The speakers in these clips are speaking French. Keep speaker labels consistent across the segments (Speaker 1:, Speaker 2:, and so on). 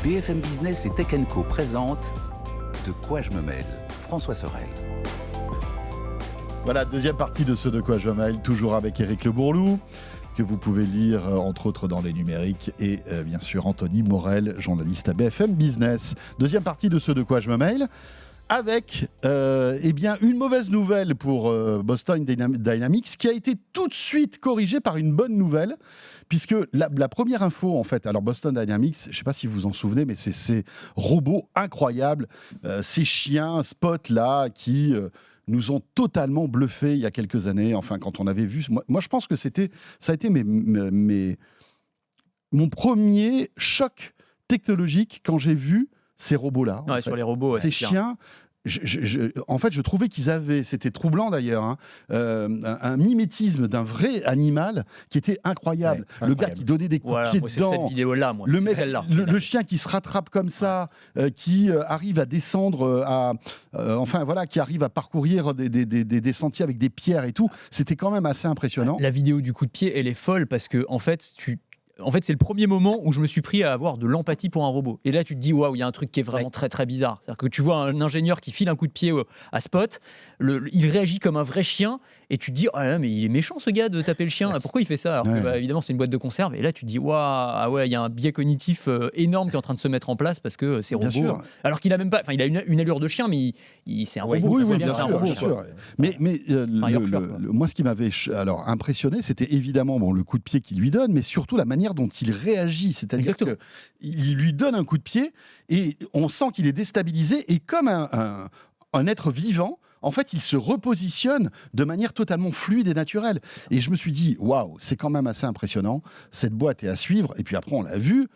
Speaker 1: BFM Business et Tech Co présente De quoi je me mêle, François Sorel.
Speaker 2: Voilà, deuxième partie de ce De quoi je me mêle, toujours avec Éric Le Bourlou, que vous pouvez lire entre autres dans Les Numériques, et bien sûr Anthony Morel, journaliste à BFM Business. Deuxième partie de ce De quoi je me mêle, avec une mauvaise nouvelle pour Boston Dynamics, qui a été tout de suite corrigée par une bonne nouvelle, puisque la première info, en fait, alors Boston Dynamics, je ne sais pas si vous vous en souvenez, mais c'est ces robots incroyables, ces chiens Spot là, qui nous ont totalement bluffés il y a quelques années, enfin quand on avait vu, moi je pense que ça a été mon premier choc technologique quand j'ai vu ces robots-là.
Speaker 3: Ouais, sur les robots,
Speaker 2: ces chiens, en fait, je trouvais qu'ils avaient, c'était troublant d'ailleurs, un mimétisme d'un vrai animal qui était incroyable. Le gars qui donnait des coups de pied dedans.
Speaker 3: C'est cette vidéo-là, moi.
Speaker 2: Le chien qui se rattrape comme ça, qui arrive à descendre, qui arrive à parcourir des sentiers avec des pierres et tout. C'était quand même assez impressionnant.
Speaker 3: La vidéo du coup de pied, elle est folle parce que en fait, c'est le premier moment où je me suis pris à avoir de l'empathie pour un robot. Et là, tu te dis, waouh, il y a un truc qui est vraiment très, très bizarre. C'est-à-dire que tu vois un ingénieur qui file un coup de pied à Spot, il réagit comme un vrai chien, et tu te dis, ah, mais il est méchant ce gars de taper le chien. Pourquoi il fait ça? Alors que, évidemment, c'est une boîte de conserve. Et là, tu te dis, waouh, il y a un biais cognitif énorme qui est en train de se mettre en place parce que c'est robot. Alors qu'il a même pas, il a une allure de chien, mais c'est un robot.
Speaker 2: Oui, bien sûr. Mais moi, ce qui m'avait impressionné, c'était évidemment le coup de pied qu'il lui donne, mais surtout la manière dont il réagit, c'est-à-dire qu'il lui donne un coup de pied et on sent qu'il est déstabilisé, et comme un être vivant, en fait, il se repositionne de manière totalement fluide et naturelle. Et je me suis dit, waouh, c'est quand même assez impressionnant, cette boîte est à suivre. Et puis après, on l'a vu,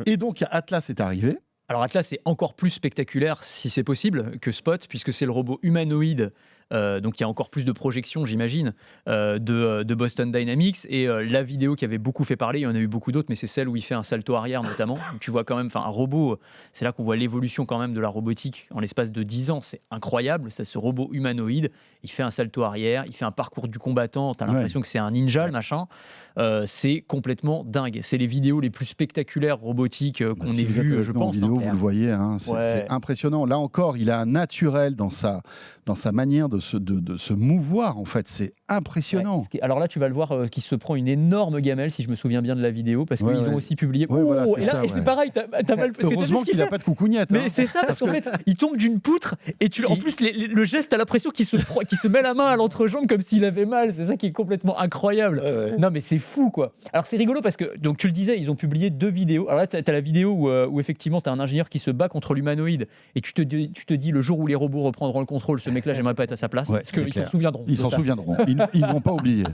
Speaker 2: et donc Atlas est arrivé.
Speaker 3: Alors Atlas est encore plus spectaculaire, si c'est possible, que Spot, puisque c'est le robot humanoïde, donc il y a encore plus de projections, j'imagine, de Boston Dynamics. Et la vidéo qui avait beaucoup fait parler, il y en a eu beaucoup d'autres, mais c'est celle où il fait un salto arrière notamment. Donc tu vois quand même, un robot, c'est là qu'on voit l'évolution quand même de la robotique en l'espace de 10 ans. C'est incroyable, c'est ce robot humanoïde, il fait un salto arrière, il fait un parcours du combattant, t'as l'impression que c'est un ninja, le machin. C'est complètement dingue. C'est les vidéos les plus spectaculaires robotiques qu'on ait vues, je pense.
Speaker 2: Vous le voyez, c'est impressionnant. Là encore, il a un naturel dans sa manière de se mouvoir, en fait. C'est impressionnant.
Speaker 3: Alors là, tu vas le voir, qui se prend une énorme gamelle, si je me souviens bien de la vidéo, parce qu'ils ont aussi publié. Et c'est pareil, t'as mal.
Speaker 2: Heureusement qu'il n'a pas de coucougnette.
Speaker 3: Mais c'est ça, parce qu'en fait, il tombe d'une poutre, et en plus, le geste, t'as l'impression qu'il se met la main à l'entrejambe comme s'il avait mal. C'est ça qui est complètement incroyable. Non, mais c'est fou, quoi. Alors c'est rigolo parce que, donc tu le disais, ils ont publié 2 vidéos. Alors là, t'as la vidéo où effectivement, t'as un ingénieur qui se bat contre l'humanoïde, et tu te dis, le jour où les robots reprendront le contrôle, ce mec-là, j'aimerais pas être à sa place, parce qu'ils s'en souviendront.
Speaker 2: Ils s'en souviendront. Ils ne vont pas oublier.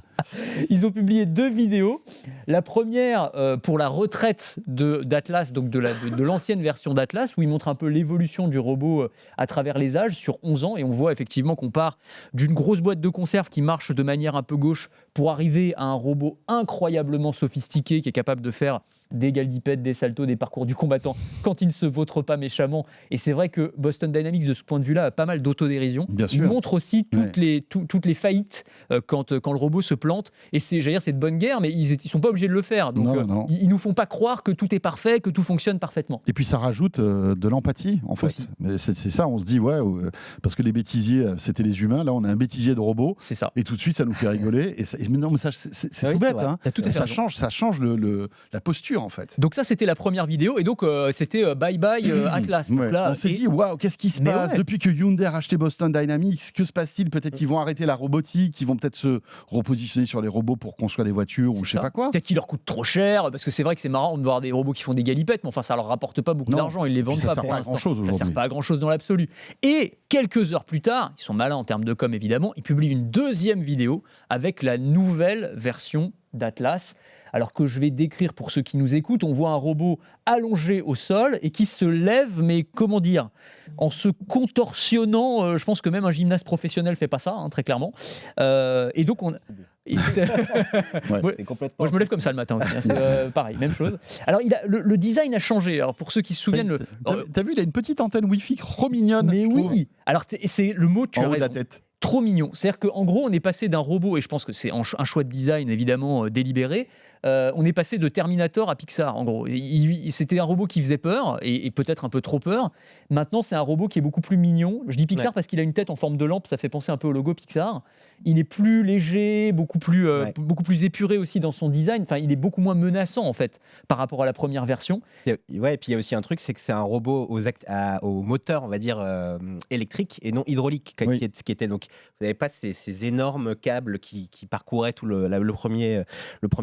Speaker 3: Ils ont publié 2 vidéos. La première pour la retraite d'Atlas, donc de l'ancienne version d'Atlas, où ils montrent un peu l'évolution du robot à travers les âges sur 11 ans, et on voit effectivement qu'on part d'une grosse boîte de conserve qui marche de manière un peu gauche pour arriver à un robot incroyablement sophistiqué qui est capable de faire des galdipettes, des saltos, des parcours du combattant quand il ne se vautre pas méchamment. Et c'est vrai que Boston Dynamics, de ce point de vue-là, a pas mal d'autodérision. Il montre aussi toutes les faillites quand le robot se plante. Et c'est de bonne guerre, mais ils ne sont pas obligés de le faire. Donc ils ne nous font pas croire que tout est parfait, que tout fonctionne parfaitement.
Speaker 2: Et puis ça rajoute de l'empathie, en fait. Mais c'est ça, on se dit, parce que les bêtisiers, c'était les humains. Là, on a un bêtisier de robot.
Speaker 3: C'est ça.
Speaker 2: Et tout de suite, ça nous fait rigoler. Mais non, mais ça, c'est tout bête. Ça change la posture, en fait.
Speaker 3: Donc ça, c'était la première vidéo, et donc c'était bye bye Atlas. Donc là,
Speaker 2: on s'est dit, waouh, qu'est-ce qui se passe depuis que Hyundai a racheté Boston Dynamics? Que se passe-t-il? Peut-être qu'ils vont arrêter la robotique, qu'ils vont peut-être se repositionner sur les robots pour construire des voitures, ou je sais pas quoi.
Speaker 3: Peut-être qu'ils leur coûtent trop cher, parce que c'est vrai que c'est marrant de voir des robots qui font des galipettes, mais enfin ça leur rapporte pas beaucoup d'argent, ils les vendent pas pour l'instant. Ça sert pas à grand chose dans l'absolu. Et quelques heures plus tard, ils sont malins en termes de com évidemment, ils publient une deuxième vidéo avec la nouvelle version d'Atlas. Alors que je vais décrire pour ceux qui nous écoutent, on voit un robot allongé au sol et qui se lève, mais comment dire, en se contorsionnant. Je pense que même un gymnaste professionnel fait pas ça, très clairement. Et donc moi, je me lève comme ça le matin aussi. C'est pareil, même chose. Alors le design a changé. Alors pour ceux qui se souviennent,
Speaker 2: t'as vu, il a une petite antenne Wi-Fi trop mignonne.
Speaker 3: Mais oui. Alors c'est le mot. Tu as raison.
Speaker 2: De la tête.
Speaker 3: Trop mignon. C'est-à-dire qu'en gros, on est passé d'un robot, et je pense que c'est un choix de design évidemment délibéré, on est passé de Terminator à Pixar, en gros. C'était un robot qui faisait peur, et peut-être un peu trop peur. Maintenant, c'est un robot qui est beaucoup plus mignon. Je dis Pixar parce qu'il a une tête en forme de lampe, ça fait penser un peu au logo Pixar. Il est plus léger, beaucoup plus épuré aussi dans son design. Enfin, il est beaucoup moins menaçant, en fait, par rapport à la première version.
Speaker 4: Ouais, et puis il y a aussi un truc, c'est que c'est un robot au moteur, on va dire, électrique et non hydraulique, qui était. Donc, vous n'avez pas ces énormes câbles qui parcouraient tout le premier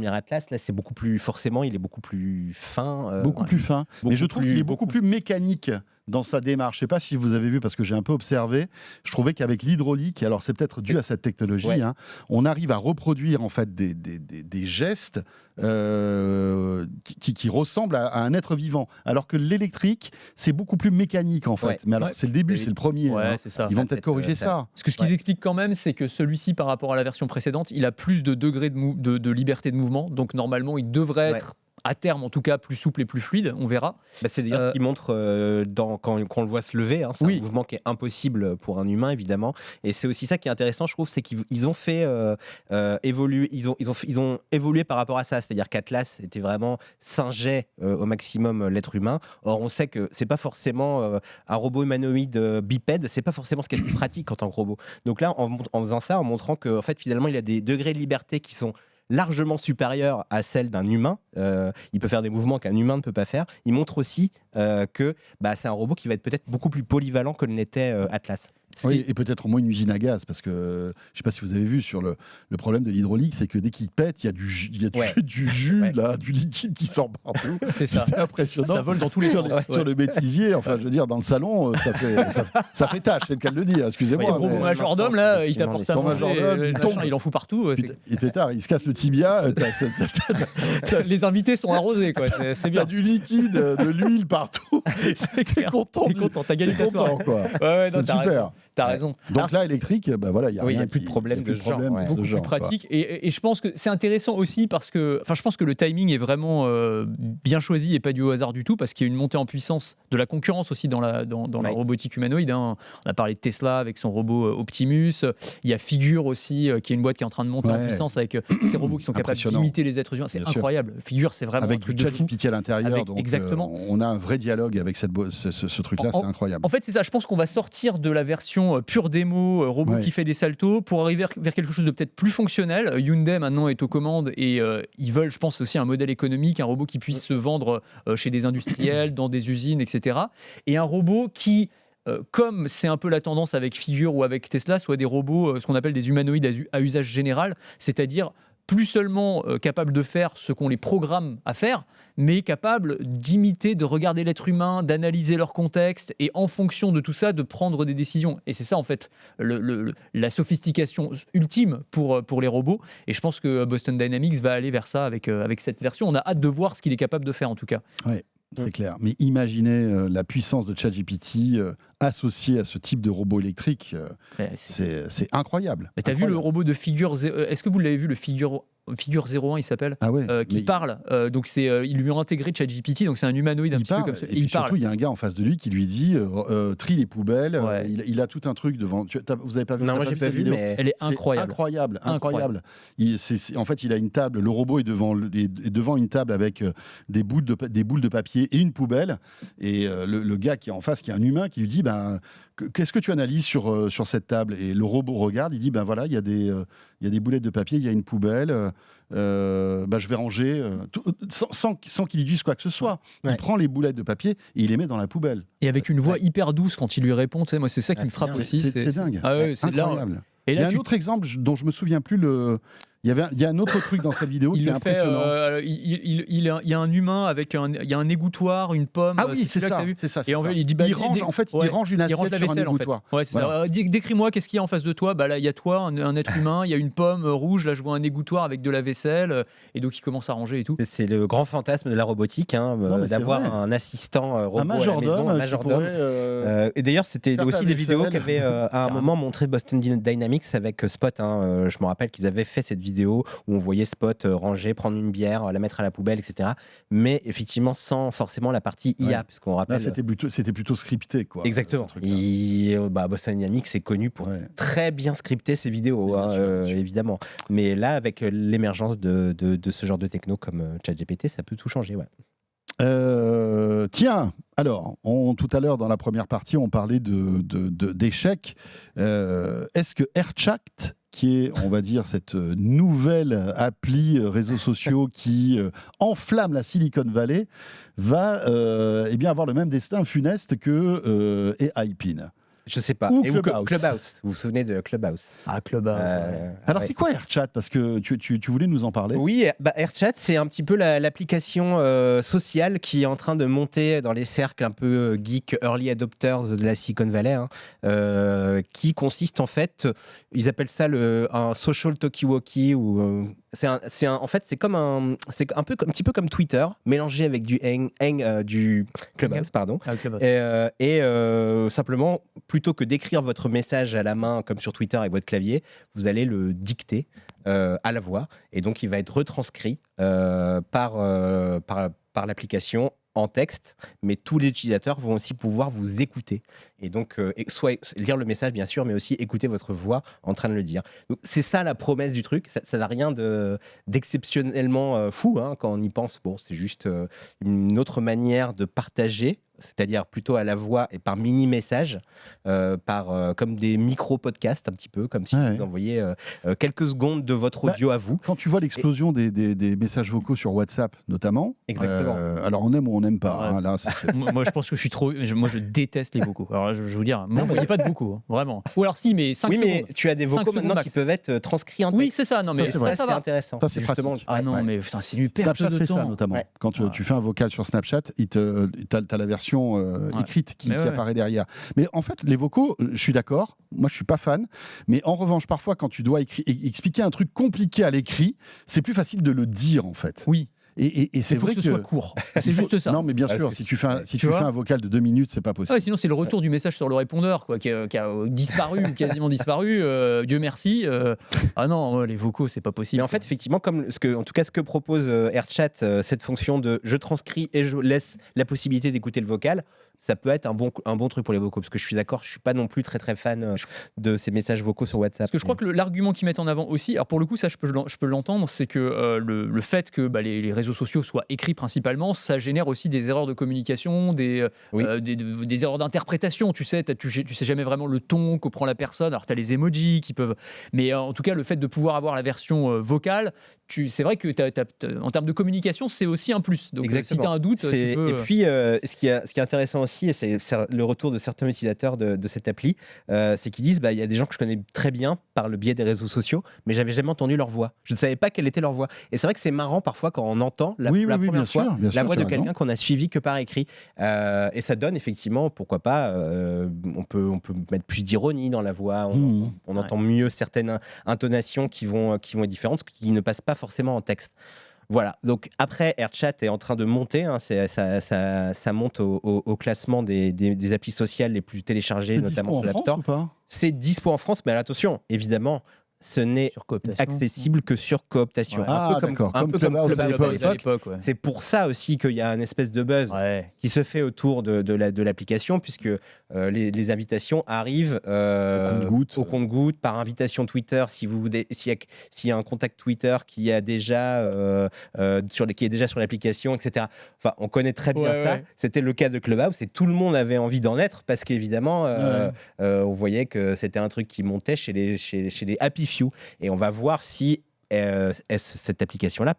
Speaker 4: Atlas. Là, c'est beaucoup plus, forcément, il est beaucoup plus fin.
Speaker 2: Beaucoup plus fin. Mais je trouve qu'il est beaucoup plus mécanique dans sa démarche. Je ne sais pas si vous avez vu, parce que j'ai un peu observé, je trouvais qu'avec l'hydraulique, alors c'est peut-être dû à cette technologie, on arrive à reproduire en fait des gestes qui ressemblent à un être vivant, alors que l'électrique, c'est beaucoup plus mécanique en fait. Mais alors, c'est le début, c'est le premier.
Speaker 3: C'est ça.
Speaker 2: Ils vont peut-être corriger ça.
Speaker 3: Parce que ce qu'ils expliquent quand même, c'est que celui-ci, par rapport à la version précédente, il a plus de degrés de liberté de mouvement. Donc normalement, il devrait être à terme en tout cas plus souple et plus fluide, on verra.
Speaker 4: C'est d'ailleurs ce qu'il montre quand on le voit se lever, c'est un mouvement qui est impossible pour un humain évidemment, et c'est aussi ça qui est intéressant, je trouve, c'est qu'ils ont fait évoluer, ils ont évolué par rapport à ça, c'est-à-dire qu'Atlas était vraiment singeait au maximum l'être humain. Or on sait que c'est pas forcément un robot humanoïde bipède, c'est pas forcément ce qui est le plus pratique en tant que robot. Donc là, en faisant ça, en montrant que en fait finalement il a des degrés de liberté qui sont largement supérieure à celle d'un humain. Il peut faire des mouvements qu'un humain ne peut pas faire. Il montre aussi que c'est un robot qui va être peut-être beaucoup plus polyvalent que ne l'était Atlas.
Speaker 2: Oui, et peut-être au moins une usine à gaz, parce que je ne sais pas si vous avez vu sur le problème de l'hydraulique, c'est que dès qu'il pète, il y a du jus, là, du liquide qui sort partout.
Speaker 3: C'est ça.
Speaker 2: C'est impressionnant.
Speaker 3: Ça vole dans tous les
Speaker 2: sens. Sur le bêtisier, enfin, je veux dire, dans le salon, ça fait tâche, c'est le cas de le dire, excusez-moi.
Speaker 3: Le gros majordome, là, il t'apporte un
Speaker 2: majordome,
Speaker 3: il en fout partout.
Speaker 2: Et pétard, il se casse le tibia.
Speaker 3: Les invités sont arrosés, quoi. C'est bien.
Speaker 2: T'as du liquide, de l'huile partout. T'es content.
Speaker 3: T'as gagné ta soirée.
Speaker 2: C'est super.
Speaker 3: T'as raison.
Speaker 2: Donc là, électrique, il n'y a
Speaker 4: plus de problème de genre.
Speaker 3: Beaucoup plus pratique. Et je pense que c'est intéressant aussi parce que, je pense que le timing est vraiment bien choisi et pas du hasard du tout, parce qu'il y a une montée en puissance de la concurrence aussi dans la robotique humanoïde. On a parlé de Tesla avec son robot Optimus. Il y a Figure aussi, qui est une boîte qui est en train de monter en puissance avec ces robots qui sont capables d'imiter les êtres humains. C'est incroyable. Figure, c'est vraiment
Speaker 2: avec
Speaker 3: un truc
Speaker 2: du
Speaker 3: de fou.
Speaker 2: ChatGPT à l'intérieur. Donc
Speaker 3: exactement.
Speaker 2: On a un vrai dialogue avec ce truc-là, c'est incroyable.
Speaker 3: En fait, c'est ça. Je pense qu'on va sortir de la version pure démo, robot qui fait des saltos, pour arriver vers quelque chose de peut-être plus fonctionnel. Hyundai maintenant est aux commandes et ils veulent, je pense, aussi un modèle économique, un robot qui puisse se vendre chez des industriels, dans des usines, etc. Et un robot qui, comme c'est un peu la tendance avec Figure ou avec Tesla, soit des robots, ce qu'on appelle des humanoïdes à usage général, c'est-à-dire plus seulement capables de faire ce qu'on les programme à faire, mais capables d'imiter, de regarder l'être humain, d'analyser leur contexte et en fonction de tout ça, de prendre des décisions. Et c'est ça, en fait, la sophistication ultime pour les robots. Et je pense que Boston Dynamics va aller vers ça avec cette version. On a hâte de voir ce qu'il est capable de faire, en tout cas.
Speaker 2: Ouais. C'est clair. Mais imaginez la puissance de ChatGPT associée à ce type de robot électrique. C'est incroyable.
Speaker 3: Mais tu as vu le robot de Figure... Est-ce que vous l'avez vu, le Figure 01, il s'appelle, qui parle. Donc ils lui ont intégré ChatGPT, donc c'est un humanoïde un petit peu comme ça.
Speaker 2: Et puis surtout, il y a un gars en face de lui qui lui dit trie les poubelles. Il a tout un truc devant. Vous avez pas vu?
Speaker 4: Non, moi j'ai pas vu, mais
Speaker 3: elle est incroyable.
Speaker 2: Incroyable. En fait, il a une table. Le robot est devant une table avec des boules de papier et une poubelle. Et le gars qui est en face, qui est un humain, qui lui dit qu'est-ce que tu analyses sur cette table? Et le robot regarde, il dit voilà, il y a des boulettes de papier, il y a une poubelle. Je vais ranger sans qu'il lui dise quoi que ce soit. Il prend les boulettes de papier et il les met dans la poubelle.
Speaker 3: Et avec une voix hyper douce quand il lui répond. Moi, c'est ça qui me frappe aussi.
Speaker 2: C'est dingue.
Speaker 3: C'est
Speaker 2: incroyable. Il y a un autre exemple dont je me souviens plus. Il y a un autre truc dans cette vidéo qui est impressionnant.
Speaker 3: Il y a un humain avec il y a un égouttoir, une pomme.
Speaker 2: Ah oui, c'est ça.
Speaker 3: Et en fait, il dit
Speaker 2: il range une assiette sur un égouttoir.
Speaker 3: Ouais, c'est ça. Décris-moi qu'est-ce qu'il y a en face de toi. Là, il y a toi, un être humain. Il y a une pomme rouge. Là, je vois un égouttoir avec de la vaisselle. Et donc, il commence à ranger et tout.
Speaker 4: C'est le grand fantasme de la robotique, d'avoir un assistant robot à la maison, un majordome. Et d'ailleurs, c'était aussi des vidéos qu'avait à un moment montré Boston Dynamics avec Spot. Je me rappelle qu'ils avaient fait cette vidéo vidéos où on voyait Spot ranger, prendre une bière, la mettre à la poubelle, etc. Mais effectivement, sans forcément la partie IA, puisqu'on rappelle.
Speaker 2: Là, c'était plutôt scripté, quoi.
Speaker 4: Exactement. Boston Dynamics est connu pour très bien scripter ses vidéos, bien sûr. Évidemment. Mais là, avec l'émergence de ce genre de techno comme ChatGPT, ça peut tout changer.
Speaker 2: Tiens, alors, tout à l'heure dans la première partie, on parlait d'échecs. Est-ce que AirChat, qui est, on va dire, cette nouvelle appli réseaux sociaux qui enflamme la Silicon Valley, va avoir le même destin funeste que AI-Pin?
Speaker 4: Je sais pas.
Speaker 2: Ou
Speaker 4: et
Speaker 2: Clubhouse.
Speaker 4: Vous vous souvenez de Clubhouse?
Speaker 3: Ah, Clubhouse.
Speaker 2: Alors, c'est quoi AirChat? Parce que tu voulais nous en parler.
Speaker 4: Oui, AirChat, c'est un petit peu l'application sociale qui est en train de monter dans les cercles un peu geek, early adopters de la Silicon Valley, qui consiste en fait, ils appellent ça un social talkie-walkie, ou en fait c'est un petit peu comme Twitter mélangé avec du du Clubhouse, pardon. Simplement, plutôt que d'écrire votre message à la main comme sur Twitter avec votre clavier, vous allez le dicter à la voix, et donc il va être retranscrit par l'application en texte, mais tous les utilisateurs vont aussi pouvoir vous écouter, et donc soit lire le message bien sûr, mais aussi écouter votre voix en train de le dire. Donc c'est ça la promesse du truc. Ça n'a rien d'exceptionnellement fou quand on y pense. Bon, c'est juste une autre manière de partager, c'est-à-dire plutôt à la voix et par mini-message, comme des micro-podcasts, un petit peu, comme si vous envoyiez quelques secondes de votre audio à vous.
Speaker 2: Quand tu vois l'explosion des messages vocaux sur WhatsApp, notamment,
Speaker 4: exactement.
Speaker 2: Alors on aime ou on n'aime pas. Là,
Speaker 3: moi, je pense que je suis trop... Moi, je déteste les vocaux. Alors, je vais vous dire, m'envoyez pas de vocaux, vraiment. Ou alors si, mais 5 secondes.
Speaker 4: Oui, mais tu as des vocaux maintenant qui peuvent être transcrits en texte.
Speaker 3: Oui, c'est ça. Non, mais
Speaker 4: ça c'est intéressant.
Speaker 2: Ça, c'est pratique.
Speaker 3: Ah non, mais putain, c'est une perte de temps.
Speaker 2: Snapchat fait ça, notamment. Quand tu fais un vocal sur Snapchat, t'as la version écrite qui apparaît derrière. Mais en fait, les vocaux, je suis d'accord, moi je suis pas fan, mais en revanche, parfois quand tu dois expliquer un truc compliqué à l'écrit, c'est plus facile de le dire en fait.
Speaker 3: Oui.
Speaker 2: Et c'est vrai
Speaker 3: que ce soit court. C'est juste ça.
Speaker 2: Non, mais bien sûr, si tu fais un vocal de 2 minutes, c'est pas possible.
Speaker 3: Sinon, c'est le retour du message sur le répondeur, qui a disparu ou quasiment disparu. Dieu merci. Ah non, les vocaux, c'est pas possible.
Speaker 4: Mais en fait, effectivement, en tout cas, ce que propose AirChat, cette fonction de je transcris et je laisse la possibilité d'écouter le vocal, ça peut être un bon truc pour les vocaux. Parce que je suis d'accord, je suis pas non plus très très fan de ces messages vocaux sur WhatsApp.
Speaker 3: Parce que je crois que l'argument qu'ils mettent en avant aussi, alors pour le coup, ça je peux l'entendre, c'est que le fait que les réseaux sociaux soient écrits principalement, ça génère aussi des erreurs de communication, des erreurs d'interprétation. Tu sais jamais vraiment le ton que prend la personne. Alors tu as les emojis qui peuvent, mais en tout cas le fait de pouvoir avoir la version vocale, c'est vrai que en termes de communication, c'est aussi un plus. Donc si tu as un doute, tu peux...
Speaker 4: Et puis ce qui est intéressant aussi, et c'est le retour de certains utilisateurs de cette appli, c'est qu'ils disent il y a des gens que je connais très bien par le biais des réseaux sociaux, mais j'avais jamais entendu leur voix. Je ne savais pas quelle était leur voix. Et c'est vrai que c'est marrant parfois quand on entend la première fois la voix de quelqu'un qu'on a suivi que par écrit. Et ça donne effectivement, pourquoi pas, on peut mettre plus d'ironie dans la voix, on entend mieux certaines intonations qui vont être différentes, qui ne passent pas forcément en texte. Voilà, donc après AirChat est en train de monter, ça monte au classement des applis sociales les plus téléchargées, notamment sur l'App Store. C'est dispo en France, mais attention, évidemment, ce n'est accessible que sur cooptation.
Speaker 2: Un peu comme Clubhouse à l'époque.
Speaker 4: C'est pour ça aussi qu'il y a une espèce de buzz qui se fait autour de l'application, puisque les invitations arrivent au compte-gouttes, par invitation Twitter. S'il y a un contact Twitter qui est déjà sur l'application, etc. Enfin, on connaît très bien ça. C'était le cas de Clubhouse et tout le monde avait envie d'en être parce qu'évidemment, on voyait que c'était un truc qui montait chez les Happy Few. Et on va voir si cette application-là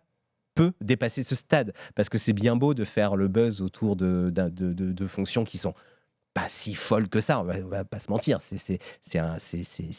Speaker 4: peut dépasser ce stade. Parce que c'est bien beau de faire le buzz autour de fonctions qui sont pas si folle que ça, on va pas se mentir.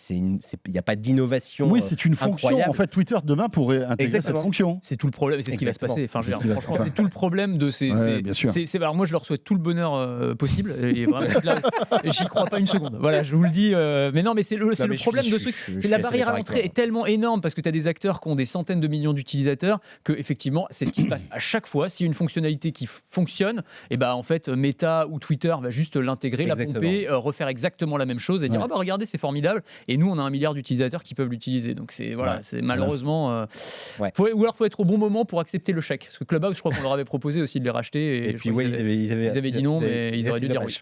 Speaker 4: Il n'y a pas d'innovation.
Speaker 2: Oui, c'est une fonction.
Speaker 4: Incroyable.
Speaker 2: En fait, Twitter demain pourrait intégrer cette fonction.
Speaker 3: C'est tout le problème, c'est ce qui va se passer. Enfin, franchement, c'est tout le problème de ces.
Speaker 2: Bien sûr.
Speaker 3: Alors moi, je leur souhaite tout le bonheur possible. Et vraiment, là, j'y crois pas une seconde. Voilà, je vous le dis. Mais non, mais c'est le problème de ceux. C'est la barrière à l'entrée est tellement énorme parce que tu as des acteurs qui ont des centaines de millions d'utilisateurs que effectivement, c'est ce qui se passe à chaque fois. Si une fonctionnalité qui fonctionne, et en fait, Meta ou Twitter va juste l'intégrer l'intégrer, la pomper, refaire exactement la même chose et dire regardez, c'est formidable. Et nous, on a 1 milliard d'utilisateurs qui peuvent l'utiliser. Donc c'est malheureusement. Ou alors faut être au bon moment pour accepter le chèque. Parce que Clubhouse, je crois qu'on leur avait proposé aussi de les racheter. Et puis ils avaient dit non, mais ils auraient dû dire oui.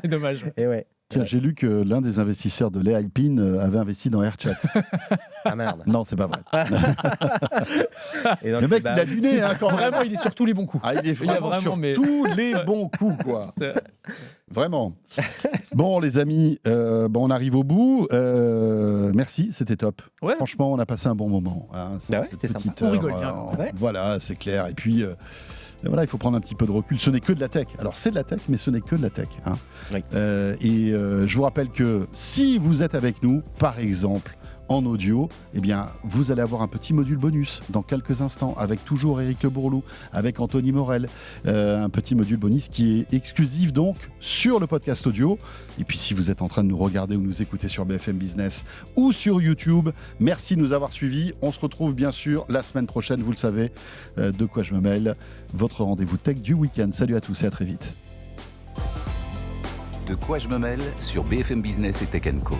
Speaker 3: C'est dommage.
Speaker 4: Et ouais.
Speaker 2: Tiens, j'ai lu que l'un des investisseurs de Lay Alpine avait investi dans AirChat.
Speaker 4: Ah merde.
Speaker 2: Non, c'est pas vrai.
Speaker 4: Et
Speaker 2: le mec, il a du nez, hein, quand même.
Speaker 3: Vraiment, il est sur tous les bons coups.
Speaker 2: Ah, il est vraiment sur tous les bons coups, quoi. Vraiment. Bon, les amis, on arrive au bout. Merci, c'était top.
Speaker 3: Ouais.
Speaker 2: Franchement, on a passé un bon moment. Hein,
Speaker 4: c'était sympa.
Speaker 3: On rigole bien.
Speaker 2: Voilà, c'est clair. Et puis... voilà, il faut prendre un petit peu de recul. Ce n'est que de la tech. Alors, c'est de la tech, mais ce n'est que de la tech. Hein.
Speaker 4: Oui.
Speaker 2: Je vous rappelle que si vous êtes avec nous, par exemple, en audio, eh bien, vous allez avoir un petit module bonus dans quelques instants avec toujours Éric Le Bourlou, avec Anthony Morel. Un petit module bonus qui est exclusif donc sur le podcast audio. Et puis, si vous êtes en train de nous regarder ou nous écouter sur BFM Business ou sur YouTube, merci de nous avoir suivis. On se retrouve bien sûr la semaine prochaine, vous le savez, de quoi je me mêle, votre rendez-vous tech du week-end. Salut à tous et à très vite.
Speaker 1: De quoi je me mêle sur BFM Business et Tech & Co.